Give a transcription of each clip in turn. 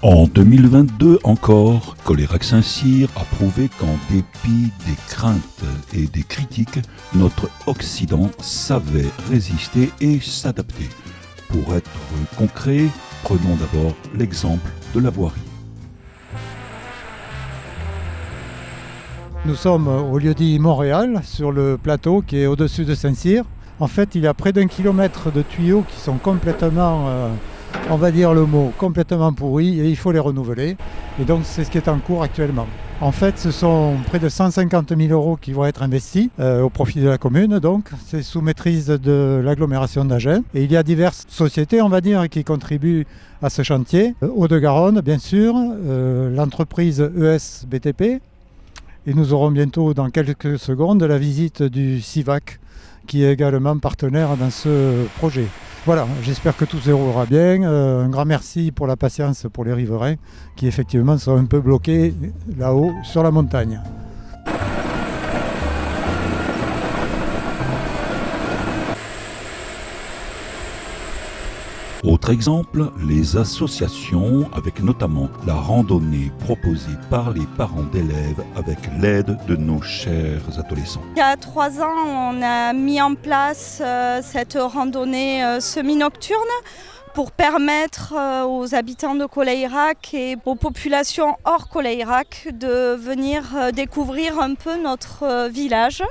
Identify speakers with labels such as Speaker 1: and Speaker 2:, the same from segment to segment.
Speaker 1: En 2022 encore, Colérac Saint-Cyr a prouvé qu'en dépit des craintes et des critiques, notre Occident savait résister et s'adapter. Pour être concret, prenons d'abord l'exemple de la voirie.
Speaker 2: Nous sommes au lieu-dit Montréal, sur le plateau qui est au-dessus de Saint-Cyr. En fait, il y a près d'1 kilomètre de tuyaux qui sont complètement, on va dire le mot, complètement pourris et il faut les renouveler. Et donc, c'est ce qui est en cours actuellement. En fait, ce sont près de 150 000 € qui vont être investis au profit de la commune. Donc, c'est sous maîtrise de l'agglomération d'Agen. Et il y a diverses sociétés, on va dire, qui contribuent à ce chantier. Hauts-de-Garonne, bien sûr, l'entreprise ESBTP. Et nous aurons bientôt, dans quelques secondes, la visite du CIVAC, qui est également partenaire dans ce projet. Voilà, j'espère que tout se déroulera bien. Un grand merci pour la patience pour les riverains, qui effectivement sont un peu bloqués là-haut sur la montagne.
Speaker 1: Autre exemple, les associations, avec notamment la randonnée proposée par les parents d'élèves avec l'aide de nos chers adolescents.
Speaker 3: Il y a 3 ans, on a mis en place cette randonnée semi-nocturne pour permettre aux habitants de Colérac et aux populations hors Colérac de venir découvrir un peu notre village.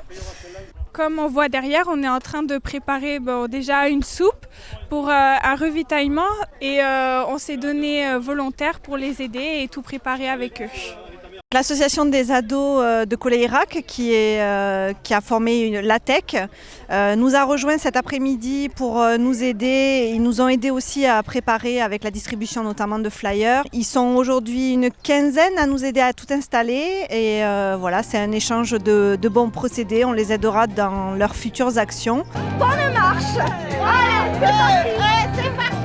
Speaker 4: Comme on voit derrière, on est en train de préparer déjà une soupe pour un ravitaillement et on s'est donné volontaire pour les aider et tout préparer avec eux.
Speaker 5: L'association des ados de Colérac qui a formé l'ATEC nous a rejoints cet après-midi pour nous aider. Ils nous ont aidés aussi à préparer avec la distribution notamment de flyers. Ils sont aujourd'hui une quinzaine à nous aider à tout installer et voilà, c'est un échange de bons procédés. On les aidera dans leurs futures actions.
Speaker 3: Bonne marche! Allez, c'est parti!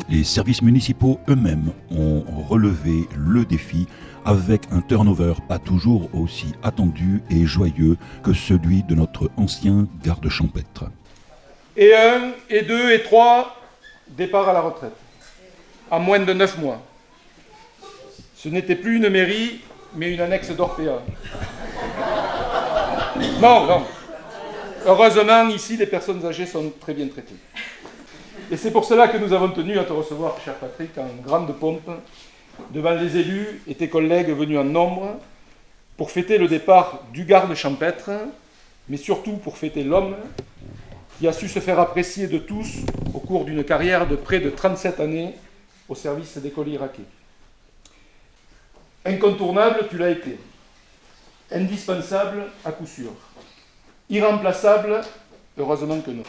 Speaker 1: Les services municipaux eux-mêmes ont relevé le défi avec un turnover pas toujours aussi attendu et joyeux que celui de notre ancien garde champêtre.
Speaker 6: Et 1, et 2, et 3, départ à la retraite, en moins de 9 mois. Ce n'était plus une mairie, mais une annexe d'Orpea. Non. Heureusement, ici, les personnes âgées sont très bien traitées. Et c'est pour cela que nous avons tenu à te recevoir, cher Patrick, en grande pompe, devant les élus et tes collègues venus en nombre, pour fêter le départ du garde champêtre, mais surtout pour fêter l'homme qui a su se faire apprécier de tous au cours d'une carrière de près de 37 années au service des Coléraquais. Incontournable, tu l'as été. Indispensable, à coup sûr. Irremplaçable, heureusement que non.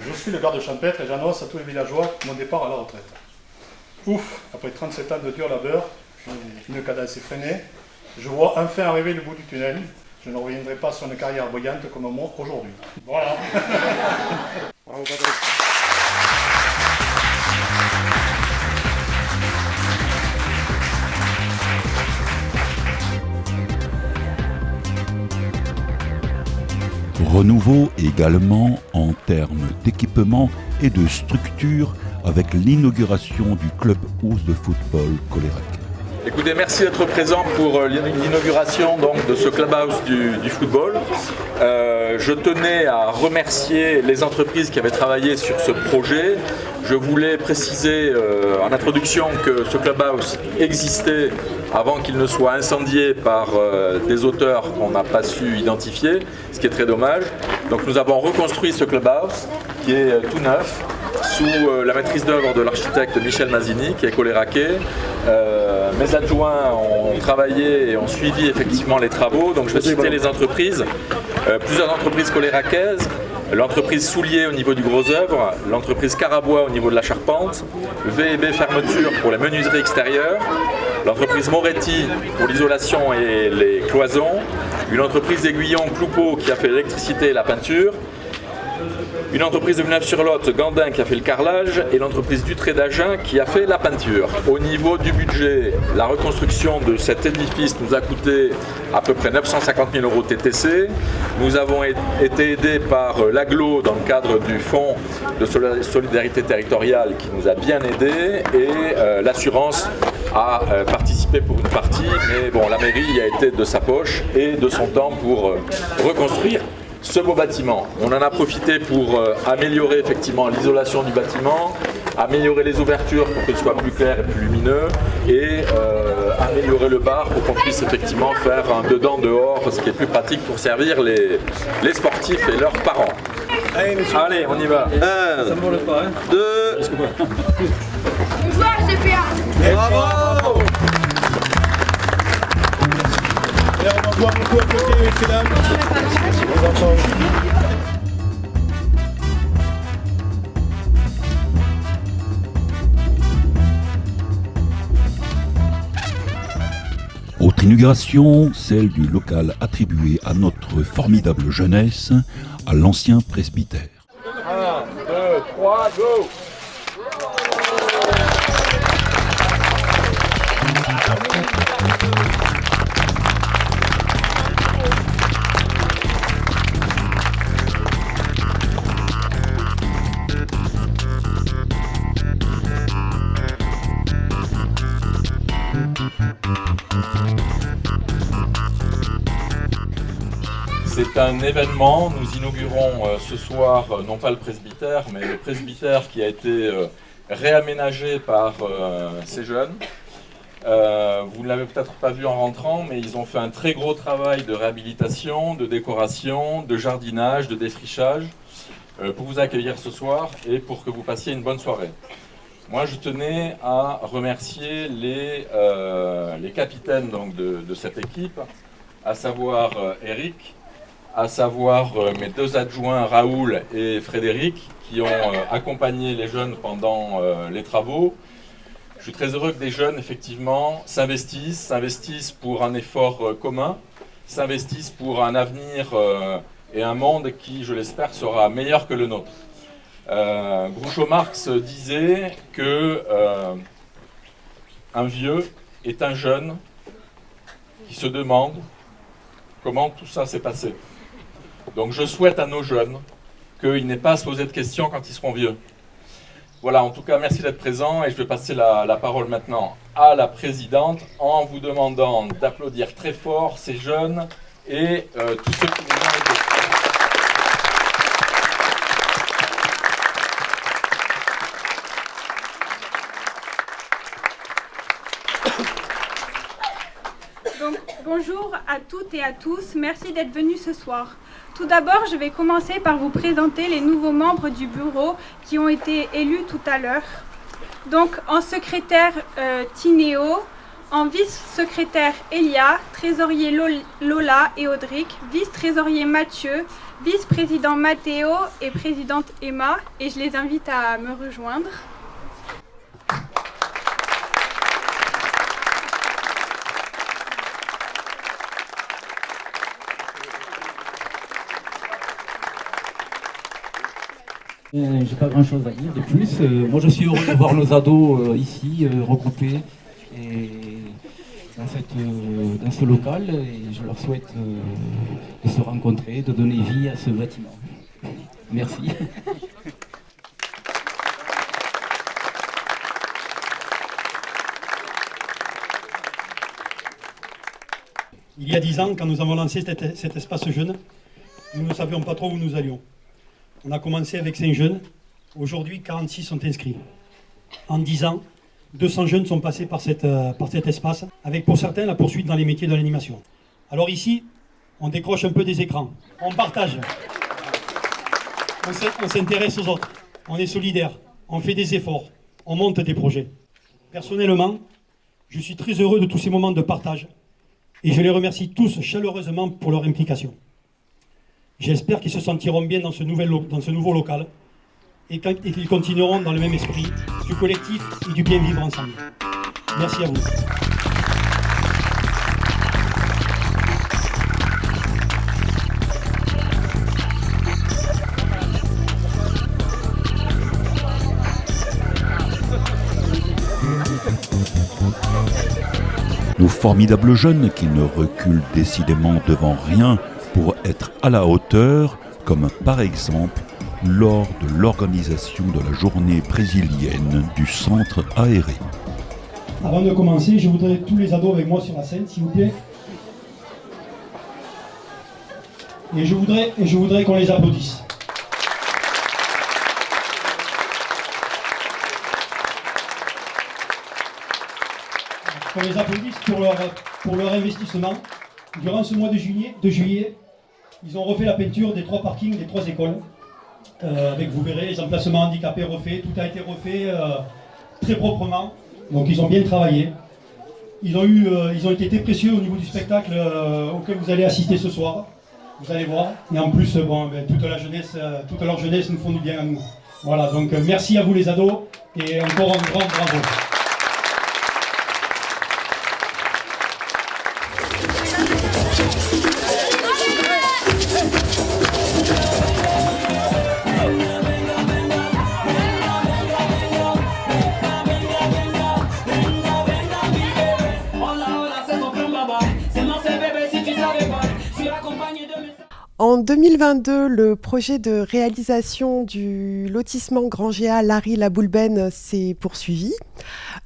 Speaker 7: Je suis le garde champêtre et j'annonce à tous les villageois mon départ à la retraite. Ouf, après 37 ans de dur labeur, une cadence effrénée, je vois enfin arriver le bout du tunnel. Je ne reviendrai pas sur une carrière brillante comme moi aujourd'hui. Voilà. Bravo Patrick.
Speaker 1: Renouveau également en termes d'équipement et de structure avec l'inauguration du club house de football Colérac.
Speaker 8: Écoutez, merci d'être présent pour l'inauguration donc, de ce clubhouse du football. Je tenais à remercier les entreprises qui avaient travaillé sur ce projet. Je voulais préciser en introduction que ce clubhouse existait avant qu'il ne soit incendié par des auteurs qu'on n'a pas su identifier, ce qui est très dommage. Donc nous avons reconstruit ce clubhouse qui est tout neuf, sous la maîtrise d'œuvre de l'architecte Michel Mazini, qui est coléracais. Mes adjoints ont travaillé et ont suivi effectivement les travaux. Donc je vais citer les entreprises. Plusieurs entreprises coléracaises, l'entreprise Soulier au niveau du gros œuvre, l'entreprise Carabois au niveau de la charpente, V&B Fermeture pour les menuiseries extérieures, l'entreprise Moretti pour l'isolation et les cloisons, une entreprise d'Aiguillon Cloupeau qui a fait l'électricité et la peinture, Une entreprise de Villeneuve-sur-Lot, Gandin, qui a fait le carrelage, et l'entreprise Dutré d'Agen qui a fait la peinture. Au niveau du budget, la reconstruction de cet édifice nous a coûté à peu près 950 000 € TTC. Nous avons été aidés par l'AGLO dans le cadre du fonds de solidarité territoriale qui nous a bien aidés, et l'assurance a participé pour une partie, mais bon, la mairie y a été de sa poche et de son temps pour reconstruire ce beau bâtiment. On en a profité pour améliorer effectivement l'isolation du bâtiment, améliorer les ouvertures pour qu'il soit plus clair et plus lumineux, et améliorer le bar pour qu'on puisse effectivement faire un dedans-dehors, ce qui est plus pratique pour servir les sportifs et leurs parents. Allez, on y va. 1, 2...
Speaker 9: Bonjour GPA.
Speaker 8: Bravo.
Speaker 7: Et on va voir beaucoup à côté, messieurs dames.
Speaker 1: Autre inauguration, celle du local attribué à notre formidable jeunesse, à l'ancien presbytère.
Speaker 8: 1, 2, 3, go! C'est un événement, nous inaugurons ce soir, non pas le presbytère, mais le presbytère qui a été réaménagé par ces jeunes. Vous ne l'avez peut-être pas vu en rentrant, mais ils ont fait un très gros travail de réhabilitation, de décoration, de jardinage, de défrichage pour vous accueillir ce soir et pour que vous passiez une bonne soirée. Moi, je tenais à remercier les capitaines donc, de cette équipe, à savoir Eric, à savoir mes 2 adjoints Raoul et Frédéric, qui ont accompagné les jeunes pendant les travaux. Je suis très heureux que des jeunes, effectivement, s'investissent pour un effort commun, s'investissent pour un avenir et un monde qui, je l'espère, sera meilleur que le nôtre. Groucho Marx disait que un vieux est un jeune qui se demande comment tout ça s'est passé. Donc je souhaite à nos jeunes qu'ils n'aient pas à se poser de questions quand ils seront vieux. Voilà, en tout cas, merci d'être présents et je vais passer la parole maintenant à la présidente en vous demandant d'applaudir très fort ces jeunes et tous ceux qui nous ont aidés.
Speaker 4: Bonjour à toutes et à tous, merci d'être venus ce soir. Tout d'abord, je vais commencer par vous présenter les nouveaux membres du bureau qui ont été élus tout à l'heure. Donc en secrétaire Tinéo, en vice-secrétaire Elia, trésorier Lola et Audric, vice-trésorier Mathieu, vice-président Mathéo et présidente Emma, et je les invite à me rejoindre.
Speaker 10: J'ai pas grand chose à dire de plus. Moi je suis heureux de voir nos ados ici regroupés et dans ce local et je leur souhaite de se rencontrer, de donner vie à ce bâtiment. Merci.
Speaker 7: Il y a 10 ans, quand nous avons lancé cet espace jeune, nous ne savions pas trop où nous allions. On a commencé avec 5 jeunes, aujourd'hui 46 sont inscrits. En 10 ans, 200 jeunes sont passés par cet espace, avec pour certains la poursuite dans les métiers de l'animation. Alors ici, on décroche un peu des écrans, on partage, on s'intéresse aux autres, on est solidaires, on fait des efforts, on monte des projets. Personnellement, je suis très heureux de tous ces moments de partage et je les remercie tous chaleureusement pour leur implication. J'espère qu'ils se sentiront bien dans ce nouveau local et qu'ils continueront dans le même esprit du collectif et du bien vivre ensemble. Merci à vous.
Speaker 1: Nos formidables jeunes qui ne reculent décidément devant rien pour être à la hauteur, comme par exemple lors de l'organisation de la journée brésilienne du centre aéré.
Speaker 9: Avant de commencer, je voudrais tous les ados avec moi sur la scène, s'il vous plaît. Et je voudrais qu'on les applaudisse. Qu'on les applaudisse pour leur investissement. Durant ce mois de juillet, ils ont refait la peinture des 3 parkings des 3 écoles. Avec, vous verrez, les emplacements handicapés refaits. Tout a été refait très proprement. Donc ils ont bien travaillé. Ils ont été très précieux au niveau du spectacle auquel vous allez assister ce soir. Vous allez voir. Et en plus, toute leur jeunesse nous font du bien à nous. Voilà, donc merci à vous les ados et encore un grand bravo.
Speaker 11: En 2022, le projet de réalisation du lotissement Grangéa Lary-la-Boulbène s'est poursuivi.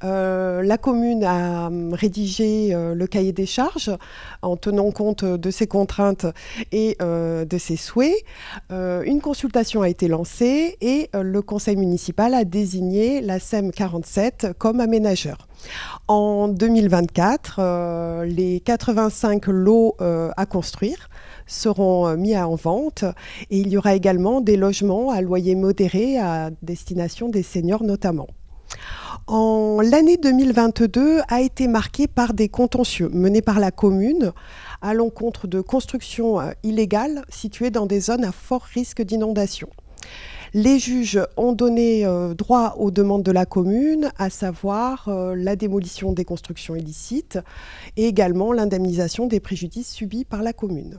Speaker 11: La commune a rédigé le cahier des charges en tenant compte de ses contraintes et de ses souhaits. Une consultation a été lancée et le conseil municipal a désigné la SEM 47 comme aménageur. En 2024, les 85 lots à construire seront mis en vente et il y aura également des logements à loyer modéré à destination des seniors notamment. L'année 2022 a été marquée par des contentieux menés par la commune à l'encontre de constructions illégales situées dans des zones à fort risque d'inondation. Les juges ont donné droit aux demandes de la commune, à savoir la démolition des constructions illicites et également l'indemnisation des préjudices subis par la commune.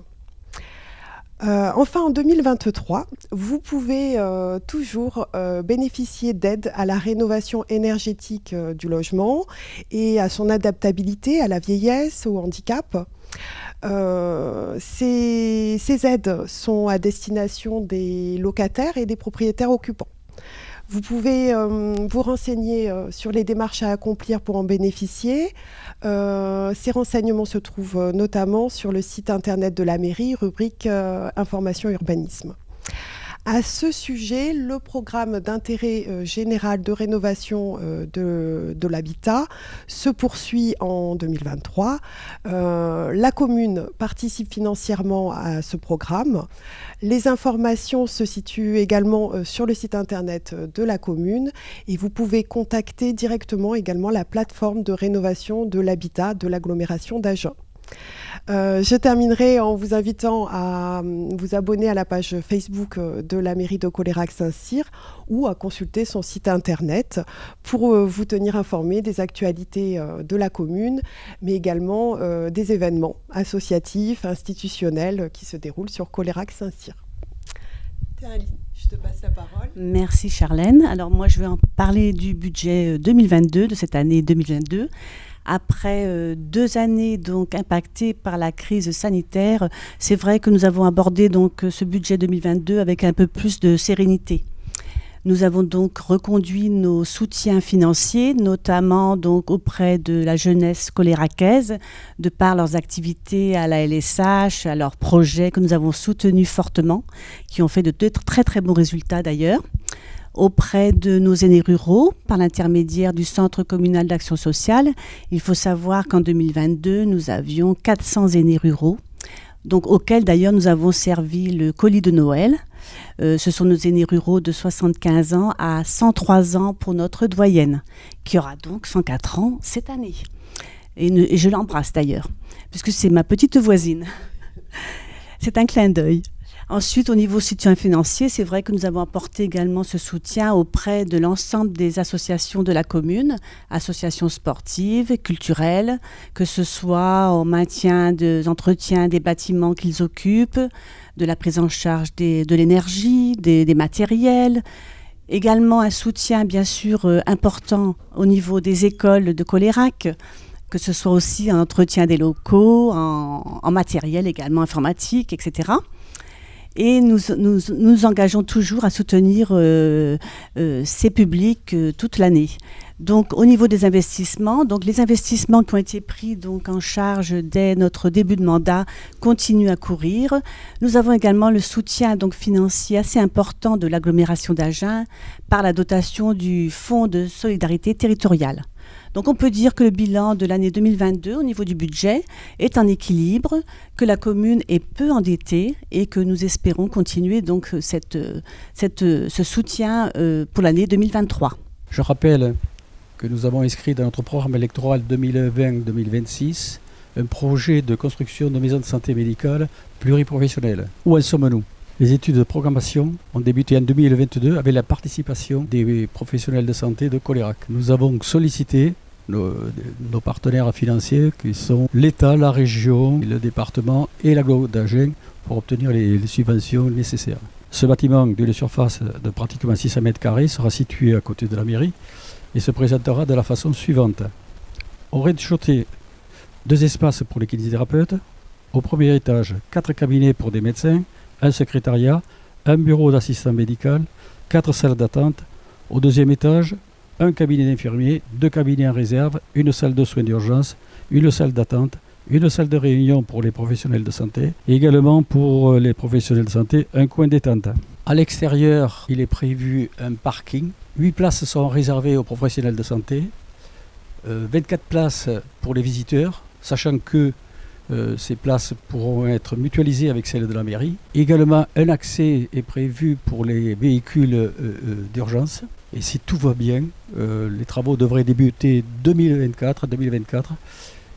Speaker 11: Enfin, en 2023, vous pouvez toujours bénéficier d'aide à la rénovation énergétique du logement et à son adaptabilité à la vieillesse, au handicap. Ces aides sont à destination des locataires et des propriétaires occupants. Vous pouvez vous renseigner sur les démarches à accomplir pour en bénéficier. Ces renseignements se trouvent notamment sur le site internet de la mairie, rubrique Information urbanisme. À ce sujet, le programme d'intérêt général de rénovation de l'habitat se poursuit en 2023. La commune participe financièrement à ce programme. Les informations se situent également sur le site internet de la commune et vous pouvez contacter directement également la plateforme de rénovation de l'habitat de l'agglomération d'Agen. Je terminerai en vous invitant à vous abonner à la page Facebook de la mairie de Colérac-Saint-Cyr ou à consulter son site internet pour vous tenir informé des actualités de la commune, mais également des événements associatifs, institutionnels qui se déroulent sur Colérac-Saint-Cyr. Théraline, je te passe la parole.
Speaker 12: Merci Charlène. Alors moi je vais en parler du budget 2022, de cette année 2022. Après 2 années donc impactées par la crise sanitaire, c'est vrai que nous avons abordé donc ce budget 2022 avec un peu plus de sérénité. Nous avons donc reconduit nos soutiens financiers, notamment donc auprès de la jeunesse coléracaise, de par leurs activités à la LSH, à leurs projets que nous avons soutenus fortement, qui ont fait de très très bons résultats d'ailleurs. Auprès de nos aînés ruraux, par l'intermédiaire du Centre communal d'action sociale. Il faut savoir qu'en 2022, nous avions 400 aînés ruraux, donc auxquels d'ailleurs nous avons servi le colis de Noël. Ce sont nos aînés ruraux de 75 ans à 103 ans pour notre doyenne, qui aura donc 104 ans cette année. Et je l'embrasse d'ailleurs, puisque c'est ma petite voisine. C'est un clin d'œil. Ensuite, au niveau soutien financier, c'est vrai que nous avons apporté également ce soutien auprès de l'ensemble des associations de la commune, associations sportives, culturelles, que ce soit au maintien des entretiens des bâtiments qu'ils occupent, de la prise en charge de l'énergie, des matériels. Également un soutien bien sûr important au niveau des écoles de Colérac, que ce soit aussi en entretien des locaux, en matériel également informatique, etc. Et nous engageons toujours à soutenir ces publics toute l'année. Donc au niveau des investissements, donc les investissements qui ont été pris donc en charge dès notre début de mandat continuent à courir. Nous avons également le soutien donc financier assez important de l'agglomération d'Agen par la dotation du Fonds de solidarité territoriale. Donc on peut dire que le bilan de l'année 2022 au niveau du budget est en équilibre, que la commune est peu endettée et que nous espérons continuer donc ce soutien pour l'année 2023.
Speaker 10: Je rappelle que nous avons inscrit dans notre programme électoral 2020-2026 un projet de construction de maisons de santé médicale pluriprofessionnelles. Où en sommes-nous ? Les études de programmation ont débuté en 2022 avec la participation des professionnels de santé de Colérac. Nous avons sollicité nos partenaires financiers qui sont l'État, la région, le département et l'agglomération d'Agen pour obtenir les subventions nécessaires. Ce bâtiment d'une surface de pratiquement 600 m² sera situé à côté de la mairie et se présentera de la façon suivante. Au rez-de-chaussée, 2 espaces pour les kinésithérapeutes. Au premier étage, 4 cabinets pour des médecins, un secrétariat, un bureau d'assistant médical, 4 salles d'attente. Au deuxième étage, un cabinet d'infirmiers, 2 cabinets en réserve, une salle de soins d'urgence, une salle d'attente, une salle de réunion pour les professionnels de santé et également pour les professionnels de santé, un coin détente. À l'extérieur, il est prévu un parking. 8 places sont réservées aux professionnels de santé, 24 places pour les visiteurs, sachant que ces places pourront être mutualisées avec celles de la mairie. Également, un accès est prévu pour les véhicules d'urgence. Et si tout va bien, les travaux devraient débuter 2024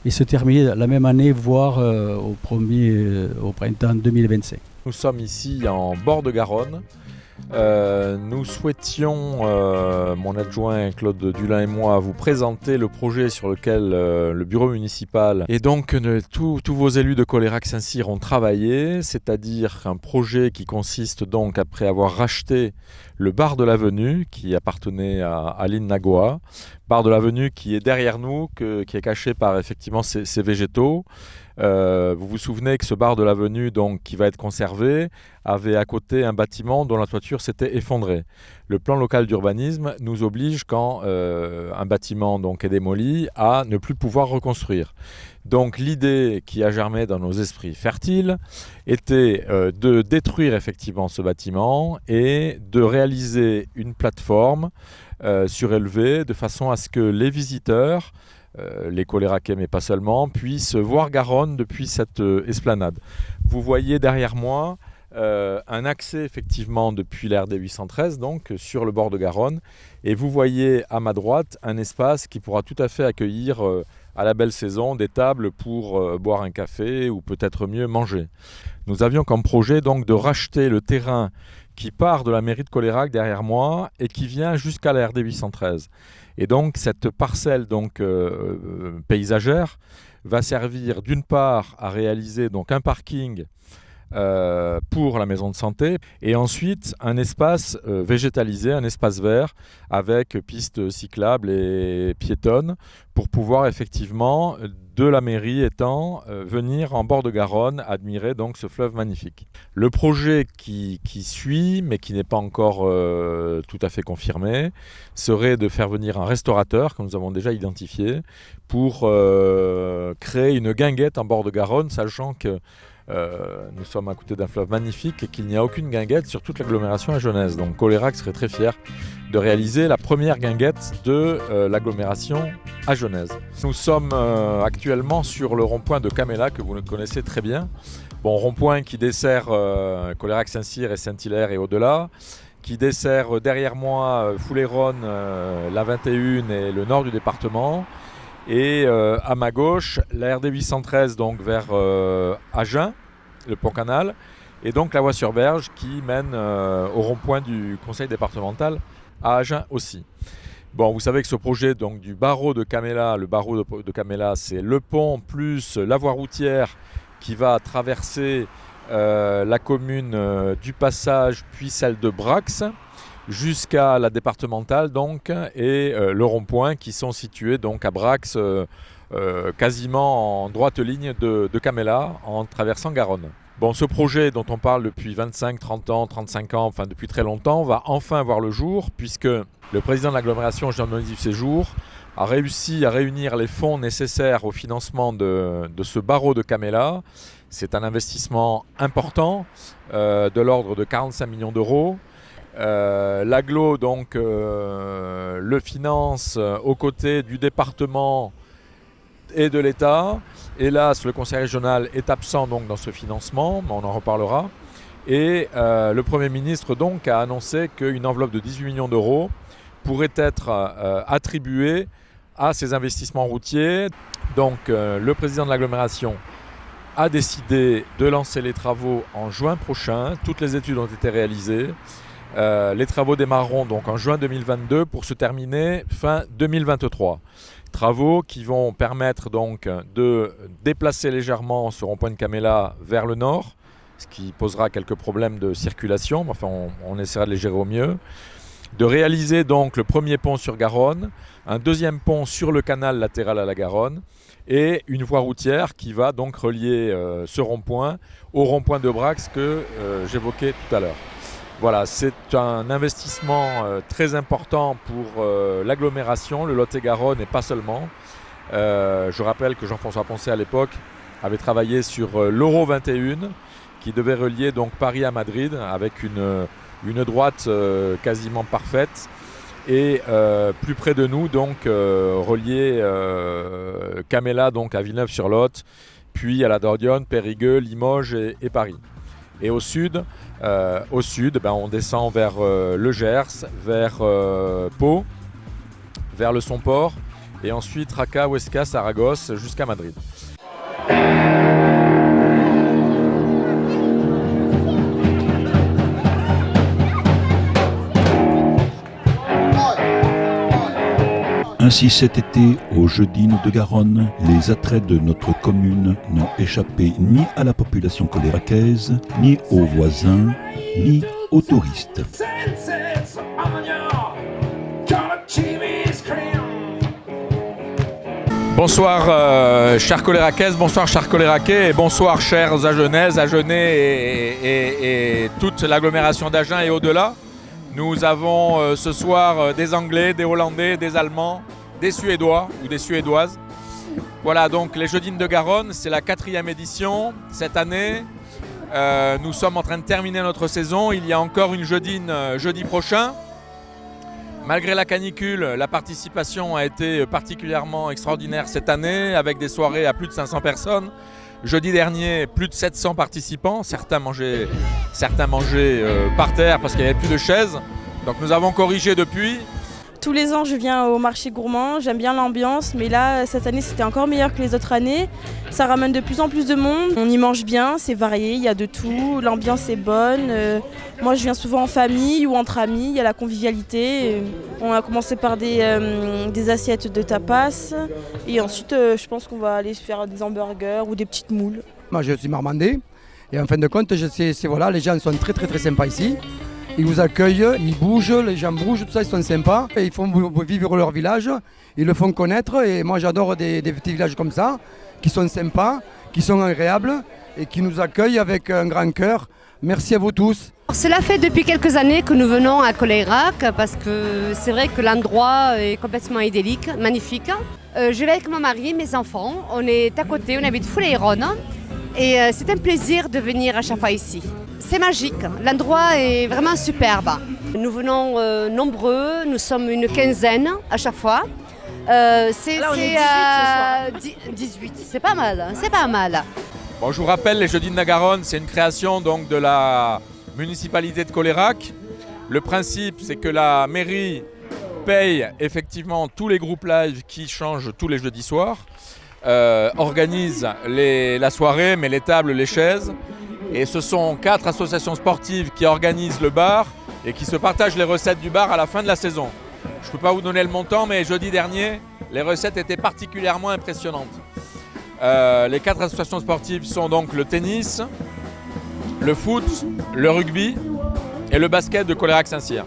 Speaker 10: et se terminer la même année, voire au printemps 2025.
Speaker 8: Nous sommes ici en bord de Garonne. Nous souhaitions, mon adjoint Claude Dulin et moi, vous présenter le projet sur lequel le bureau municipal et donc tous vos élus de Colérac-Saint-Cyr ont travaillé, c'est-à-dire un projet qui consiste donc, après avoir racheté le bar de l'avenue qui appartenait à Aline Nagoa, bar de l'avenue qui est derrière nous, qui est caché par effectivement ces végétaux. Vous vous souvenez que ce bar de l'avenue, donc, qui va être conservé, avait à côté un bâtiment dont la toiture s'était effondrée. Le plan local d'urbanisme nous oblige, quand un bâtiment donc, est démoli, à ne plus pouvoir reconstruire. Donc l'idée qui a germé dans nos esprits fertiles était de détruire effectivement ce bâtiment et de réaliser une plateforme surélevée de façon à ce que les visiteurs, les Coléraquais mais pas seulement, puissent voir Garonne depuis cette esplanade. Vous voyez derrière moi un accès effectivement depuis l'RD 813, donc sur le bord de Garonne, et vous voyez à ma droite un espace qui pourra tout à fait accueillir à la belle saison des tables pour boire un café ou peut-être mieux manger. Nous avions comme projet donc de racheter le terrain qui part de la mairie de Colérac derrière moi et qui vient jusqu'à la RD 813. Et donc cette parcelle donc, paysagère va servir d'une part à réaliser donc, un parking pour la maison de santé et ensuite un espace végétalisé, un espace vert avec pistes cyclables et piétonnes pour pouvoir effectivement de la mairie étant venir en bord de Garonne admirer donc ce fleuve magnifique. Le projet qui suit mais qui n'est pas encore tout à fait confirmé serait de faire venir un restaurateur que nous avons déjà identifié pour créer une guinguette en bord de Garonne, sachant que nous sommes à côté d'un fleuve magnifique et qu'il n'y a aucune guinguette sur toute l'agglomération agennaise. Donc Colérac serait très fier de réaliser la première guinguette de l'agglomération agennaise. Nous sommes actuellement sur le rond-point de Caméla que vous connaissez très bien. Bon, rond-point qui dessert Colérac-Saint-Cyr et Saint-Hilaire et au-delà, qui dessert derrière moi Foulayronne, la 21 et le nord du département. Et à ma gauche, la RD 813 donc vers Agen, le pont-canal, et donc la voie sur Berge qui mène au rond-point du conseil départemental à Agen aussi. Bon, vous savez que ce projet donc, du barreau de Caméla, le barreau de Caméla, c'est le pont plus la voie routière qui va traverser la commune du Passage puis celle de Brax, jusqu'à la départementale donc, et le rond-point qui sont situés donc, à Brax quasiment en droite ligne de Camella en traversant Garonne. Bon, ce projet dont on parle depuis 25, 30 ans, 35 ans, enfin depuis très longtemps, va enfin voir le jour puisque le président de l'agglomération, Jean-Dominique Séjour, a réussi à réunir les fonds nécessaires au financement de ce barreau de Camella. C'est un investissement important de l'ordre de 45 millions d'euros. L'agglo donc le finance aux côtés du département et de l'État. Hélas, le conseil régional est absent donc dans ce financement, mais on en reparlera. Et le Premier ministre donc a annoncé qu'une enveloppe de 18 millions d'euros pourrait être attribuée à ces investissements routiers. Donc le président de l'agglomération a décidé de lancer les travaux en juin prochain. Toutes les études ont été réalisées. Les travaux démarreront donc en juin 2022 pour se terminer fin 2023. Travaux qui vont permettre donc de déplacer légèrement ce rond-point de Camella vers le nord, ce qui posera quelques problèmes de circulation, mais enfin on essaiera de les gérer au mieux. De réaliser donc le premier pont sur Garonne, un deuxième pont sur le canal latéral à la Garonne et une voie routière qui va donc relier ce rond-point au rond-point de Brax que j'évoquais tout à l'heure. Voilà, c'est un investissement très important pour l'agglomération, le Lot-et-Garonne et pas seulement. Je rappelle que Jean-François Poncet à l'époque avait travaillé sur l'Euro 21 qui devait relier donc Paris à Madrid avec une droite quasiment parfaite et plus près de nous donc relier Camella donc à Villeneuve-sur-Lot, puis à la Dordogne, Périgueux, Limoges et Paris. Et au sud, on descend vers le Gers, vers Pau, vers le Somport, et ensuite Raca, Huesca, Saragosse, jusqu'à Madrid.
Speaker 1: Ainsi cet été, au Jeudines de Garonne, les attraits de notre commune n'ont échappé ni à la population coléracaise, ni aux voisins, ni aux touristes.
Speaker 8: Bonsoir chers coléraquaises, bonsoir chers coléraquais et bonsoir chers Agenaises, Agenais et toute l'agglomération d'Agen et au-delà. Nous avons ce soir des Anglais, des Hollandais, des Allemands, des Suédois ou des Suédoises. Voilà donc les Jeudines de Garonne, c'est la 4e édition cette année. Nous sommes en train de terminer notre saison, il y a encore une Jeudine jeudi prochain. Malgré la canicule, la participation a été particulièrement extraordinaire cette année avec des soirées à plus de 500 personnes. Jeudi dernier, plus de 700 participants, certains mangeaient par terre parce qu'il n'y avait plus de chaises. Donc nous avons corrigé depuis.
Speaker 13: Tous les ans, je viens au marché gourmand, j'aime bien l'ambiance, mais là, cette année, c'était encore meilleur que les autres années. Ça ramène de plus en plus de monde, on y mange bien, c'est varié, il y a de tout, l'ambiance est bonne. Moi, je viens souvent en famille ou entre amis, il y a la convivialité. On a commencé par des assiettes de tapas, et ensuite, je pense qu'on va aller se faire des hamburgers ou des petites moules.
Speaker 14: Moi, je suis marmandais, et en fin de compte, voilà, les gens sont très très très sympas ici. Ils vous accueillent, ils bougent, les gens bougent, tout ça, ils sont sympas. Et ils font vivre leur village, ils le font connaître. Et moi, j'adore des petits villages comme ça, qui sont sympas, qui sont agréables et qui nous accueillent avec un grand cœur. Merci à vous tous.
Speaker 15: Cela fait depuis quelques années que nous venons à Colayrac parce que c'est vrai que l'endroit est complètement idyllique, magnifique. Je vais avec mon mari, mes enfants, on est à côté, on habite Foulayronne et c'est un plaisir de venir à chaque fois ici. C'est magique, l'endroit est vraiment superbe. Nous venons nombreux, nous sommes une quinzaine à chaque fois. C'est 18, c'est pas mal, c'est pas mal.
Speaker 8: Bon, je vous rappelle, les Jeudines de Garonne, c'est une création donc, de la municipalité de Colayrac. Le principe, c'est que la mairie paye effectivement tous les groupes live qui changent tous les jeudis soirs, organise la soirée, met les tables, les chaises. Et ce sont 4 associations sportives qui organisent le bar et qui se partagent les recettes du bar à la fin de la saison. Je ne peux pas vous donner le montant, mais jeudi dernier, les recettes étaient particulièrement impressionnantes. Les 4 associations sportives sont donc le tennis, le foot, le rugby et le basket de Colayrac-Saint-Cyr.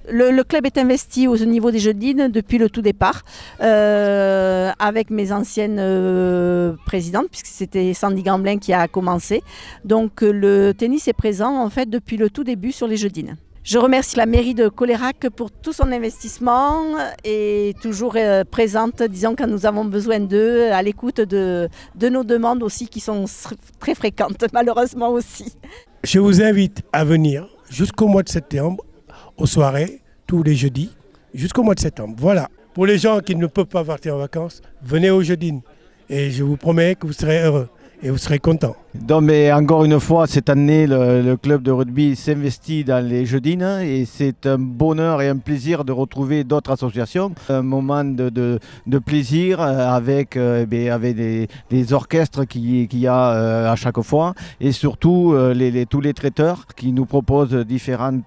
Speaker 12: Le club est investi au niveau des Jeudines depuis le tout départ, avec mes anciennes présidentes, puisque c'était Sandy Gamblin qui a commencé. Donc le tennis est présent en fait depuis le tout début sur les Jeudines. Je remercie la mairie de Colérac pour tout son investissement et toujours présente, disons, quand nous avons besoin d'eux, à l'écoute de nos demandes aussi qui sont très fréquentes, malheureusement aussi.
Speaker 16: Je vous invite à venir jusqu'au mois de septembre, aux soirées, tous les jeudis, jusqu'au mois de septembre. Voilà. Pour les gens qui ne peuvent pas partir en vacances, venez aux Jeudines et je vous promets que vous serez heureux et vous serez contents.
Speaker 17: Donc, mais encore une fois, cette année, le club de rugby s'investit dans les Jeudines et c'est un bonheur et un plaisir de retrouver d'autres associations. Un moment de plaisir avec des orchestres qu'il y a à chaque fois et surtout tous les traiteurs qui nous proposent différents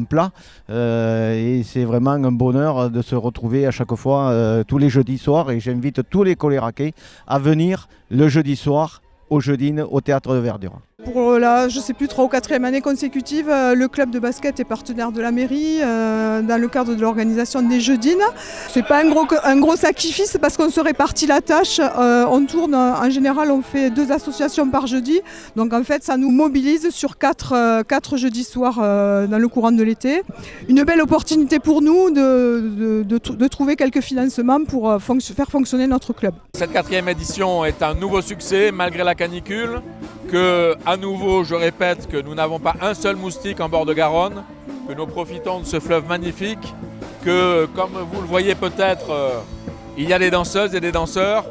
Speaker 17: plats. Et c'est vraiment un bonheur de se retrouver à chaque fois tous les jeudis soirs et j'invite tous les Coléraquais à venir le jeudi soir aux Jeudines, au Théâtre de Verdure.
Speaker 18: Pour la, je sais plus, 3e ou 4e année consécutive, le club de basket est partenaire de la mairie dans le cadre de l'organisation des Jeudines. C'est pas un gros sacrifice parce qu'on se répartit la tâche. On tourne, en général, on fait 2 associations par jeudi. Donc en fait, ça nous mobilise sur 4 jeudis soirs dans le courant de l'été. Une belle opportunité pour nous de trouver quelques financements pour faire fonctionner notre club.
Speaker 8: Cette 4e édition est un nouveau succès malgré la canicule. À nouveau, je répète que nous n'avons pas un seul moustique en bord de Garonne, que nous profitons de ce fleuve magnifique, que comme vous le voyez peut-être, il y a des danseuses et des danseurs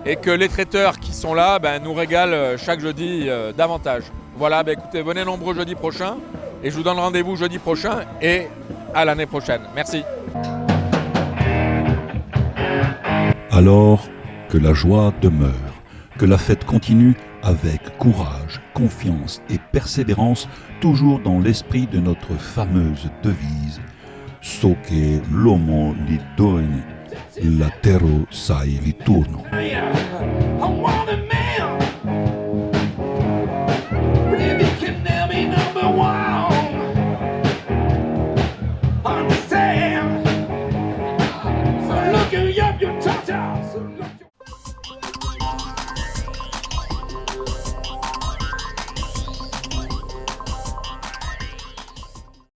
Speaker 8: et que les traiteurs qui sont là nous régalent chaque jeudi davantage. Voilà, écoutez, venez nombreux jeudi prochain et je vous donne rendez-vous jeudi prochain et à l'année prochaine. Merci.
Speaker 1: Alors que la joie demeure, que la fête continue avec courage, confiance et persévérance, toujours dans l'esprit de notre fameuse devise « So che l'uomo li doni, la terra sai li turno ».